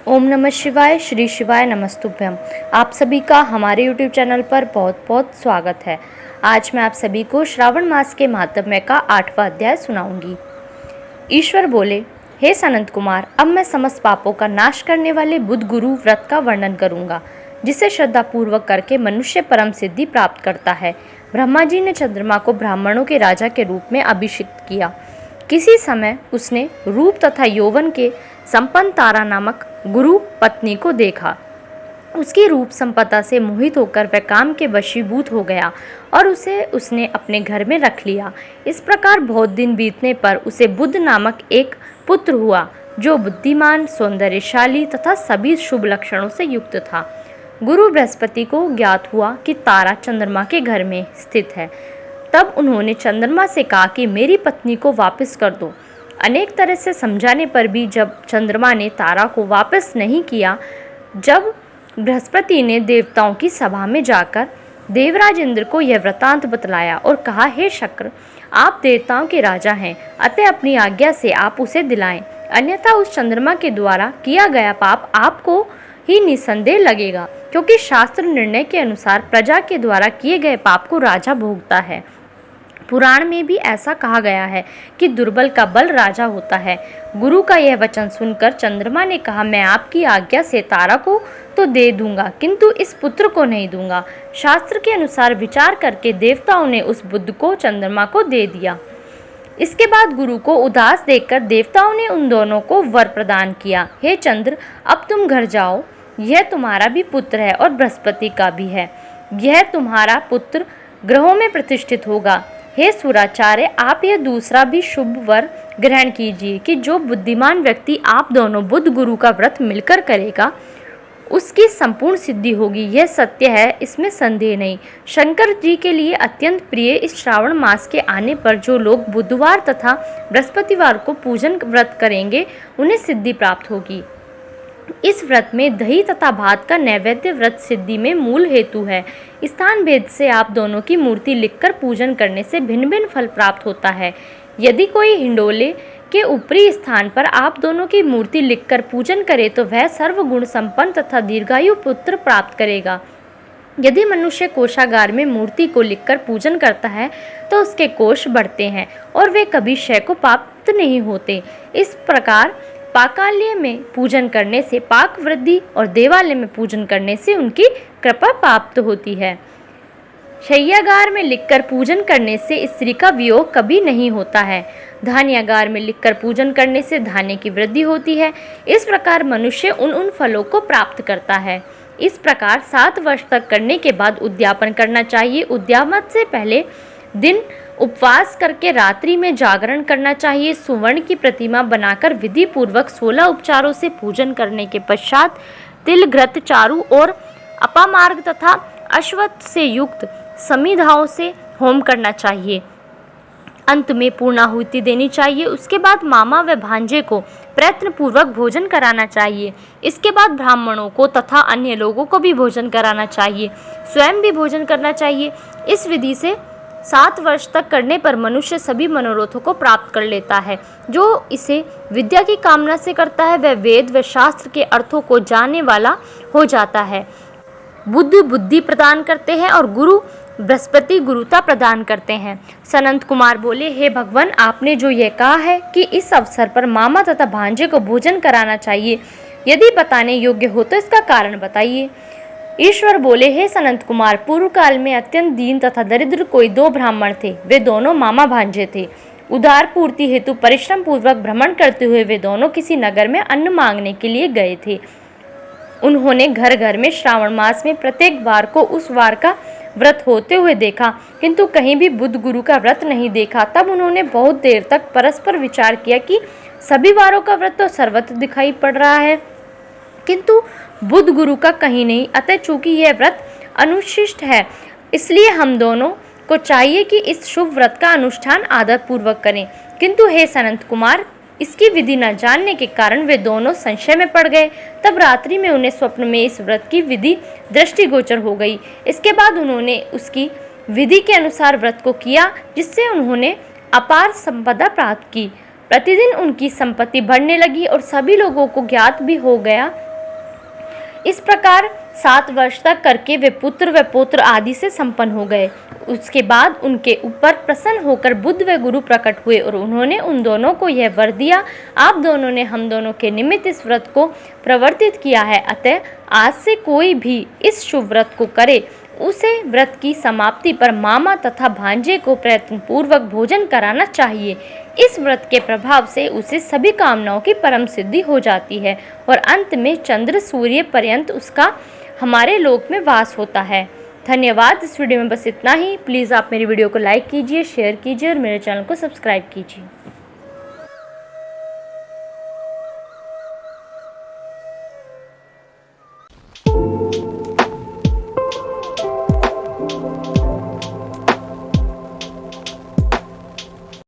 ओम नमः शिवाय। श्री शिवाय नमस्तुभ्यम। आप सभी का हमारे YouTube चैनल पर बहुत बहुत स्वागत है। आज मैं आप सभी को श्रावण मास के महात्म्य का 8वां अध्याय सुनाऊंगी। ईश्वर बोले, हे सनंत कुमार, अब मैं समस्त पापों का नाश करने वाले बुद्ध गुरु व्रत का वर्णन करूंगा, जिसे श्रद्धा पूर्वक करके मनुष्य परम सिद्धि प्राप्त करता है। ब्रह्मा जी ने चंद्रमा को ब्राह्मणों के राजा के रूप में अभिषिक्त किया। किसी समय उसने रूप तथा यौवन के संपन्न तारा नामक गुरु पत्नी को देखा। उसकी रूप संपदा से मोहित होकर वह काम के वशीभूत हो गया और उसने अपने घर में रख लिया। इस प्रकार बहुत दिन बीतने पर उसे बुद्ध नामक एक पुत्र हुआ, जो बुद्धिमान, सौंदर्यशाली तथा सभी शुभ लक्षणों से युक्त था। गुरु बृहस्पति को ज्ञात हुआ कि तारा चंद्रमा के घर में स्थित है। तब उन्होंने चंद्रमा से कहा कि मेरी पत्नी को वापस कर दो। अनेक तरह से समझाने पर भी जब चंद्रमा ने तारा को वापस नहीं किया, जब बृहस्पति ने देवताओं की सभा में जाकर देवराज इंद्र को यह वृतांत बतलाया और कहा, हे शक्र, आप देवताओं के राजा हैं, अतः अपनी आज्ञा से आप उसे दिलाएं, अन्यथा उस चंद्रमा के द्वारा किया गया पाप आपको ही निसंदेह लगेगा, क्योंकि शास्त्र निर्णय के अनुसार प्रजा के द्वारा किए गए पाप को राजा भोगता है। पुराण में भी ऐसा कहा गया है कि दुर्बल का बल राजा होता है। गुरु का यह वचन सुनकर चंद्रमा ने कहा, मैं आपकी आज्ञा से तारा को तो दे दूंगा, किंतु इस पुत्र को नहीं दूंगा। शास्त्र के अनुसार विचार करके देवताओं ने उस बुद्ध को चंद्रमा को दे दिया। इसके बाद गुरु को उदास देखकर देवताओं ने उन दोनों को वर प्रदान किया, हे चंद्र, अब तुम घर जाओ, यह तुम्हारा भी पुत्र है और बृहस्पति का भी है। यह तुम्हारा पुत्र ग्रहों में प्रतिष्ठित होगा। हे सुराचार्य, आप यह दूसरा भी शुभ वर ग्रहण कीजिए कि जो बुद्धिमान व्यक्ति आप दोनों बुद्ध गुरु का व्रत मिलकर करेगा, उसकी संपूर्ण सिद्धि होगी। यह सत्य है, इसमें संदेह नहीं। शंकर जी के लिए अत्यंत प्रिय इस श्रावण मास के आने पर जो लोग बुधवार तथा बृहस्पतिवार को पूजन व्रत करेंगे, उन्हें सिद्धि प्राप्त होगी। इस व्रत में दही तथा भात का नैवेद्य व्रत सिद्धि में मूल हेतु है। स्थान भेद से आप दोनों की मूर्ति लिखकर पूजन करने से भिन्न भिन्न फल प्राप्त होता है। यदि कोई हिंडोले के ऊपरी स्थान पर आप दोनों की मूर्ति लिखकर पूजन करे तो वह सर्वगुण संपन्न तथा दीर्घायु पुत्र प्राप्त करेगा। यदि मनुष्य कोषागार में मूर्ति को लिखकर पूजन करता है तो उसके कोष बढ़ते हैं और वे कभी क्षय को प्राप्त नहीं होते। इस प्रकार पाकाल्य में पूजन करने से पाक वृद्धि और देवालय में पूजन करने से उनकी कृपा प्राप्त होती है। शय्यागार में लिखकर पूजन करने से स्त्री का वियोग कभी नहीं होता है। धान्यागार में लिखकर पूजन करने से धान्य की वृद्धि होती है। इस प्रकार मनुष्य उन फलों को प्राप्त करता है। इस प्रकार 7 वर्ष तक करने के बाद उद्यापन करना चाहिए। उद्यापन से पहले दिन उपवास करके रात्रि में जागरण करना चाहिए। सुवर्ण की प्रतिमा बनाकर विधि पूर्वक 16 उपचारों से पूजन करने के पश्चात तिल, घृत, चारु और अपामार्ग तथा अश्वत्थ से युक्त समिधाओं से होम करना चाहिए। अंत में पूर्णाहुति देनी चाहिए। उसके बाद मामा व भांजे को प्रयत्न पूर्वक भोजन कराना चाहिए। इसके बाद ब्राह्मणों को तथा अन्य लोगों को भी भोजन कराना चाहिए। स्वयं भी भोजन करना चाहिए। इस विधि से 7 वर्ष तक करने पर मनुष्य सभी मनोरथों को प्राप्त कर लेता है। जो इसे विद्या की कामना से करता है वह वेद व शास्त्र के अर्थों को जानने वाला हो जाता है। बुद्ध बुद्धि प्रदान करते हैं और गुरु बृहस्पति गुरुता प्रदान करते हैं। सनंत कुमार बोले, हे भगवान, आपने जो यह कहा है कि इस अवसर पर मामा तथा भांजे को भोजन कराना चाहिए, यदि बताने योग्य हो तो इसका कारण बताइए। ईश्वर बोले, हे सनंत कुमार, पूर्व काल में अत्यंत दीन तथा दरिद्र कोई 2 ब्राह्मण थे। वे दोनों मामा भांजे थे। उदार पूर्ति हेतु परिश्रम पूर्वक भ्रमण करते हुए वे दोनों किसी नगर में अन्न मांगने के लिए गए थे। उन्होंने घर घर में श्रावण मास में प्रत्येक वार को उस वार का व्रत होते हुए देखा, किंतु कहीं भी बुद्ध गुरु का व्रत नहीं देखा। तब उन्होंने बहुत देर तक परस्पर विचार किया कि सभी वारों का व्रत तो सर्वत्र दिखाई पड़ रहा है, किंतु बुद्ध गुरु का कहीं नहीं। अतः चूंकि यह व्रत अनुशिष्ट है, इसलिए हम दोनों को चाहिए कि इस शुभ व्रत का अनुष्ठान आदर पूर्वक करें। किंतु हे सनंत कुमार, इसकी विधि न जानने के कारण वे दोनों संशय में पड़ गए। तब रात्रि में उन्हें स्वप्न में इस व्रत की विधि दृष्टिगोचर हो गई। इसके बाद उन्होंने उसकी विधि के अनुसार व्रत को किया, जिससे उन्होंने अपार संपदा प्राप्त की। प्रतिदिन उनकी संपत्ति बढ़ने लगी और सभी लोगों को ज्ञात भी हो गया इस प्रकार 7 वर्ष तक करके वे पुत्र व पौत्र आदि से संपन्न हो गए। उसके बाद उनके ऊपर प्रसन्न होकर बुद्ध व गुरु प्रकट हुए और उन्होंने उन दोनों को यह वर दिया, आप दोनों ने हम दोनों के निमित्त इस व्रत को प्रवर्तित किया है, अतः आज से कोई भी इस शुभ व्रत को करे उसे व्रत की समाप्ति पर मामा तथा भांजे को प्रयत्न पूर्वक भोजन कराना चाहिए। इस व्रत के प्रभाव से उसे सभी कामनाओं की परम सिद्धि हो जाती है और अंत में चंद्र सूर्य पर्यंत उसका हमारे लोक में वास होता है। धन्यवाद। इस वीडियो में बस इतना ही। प्लीज़ आप मेरी वीडियो को लाइक कीजिए, शेयर कीजिए और मेरे चैनल को सब्सक्राइब कीजिए।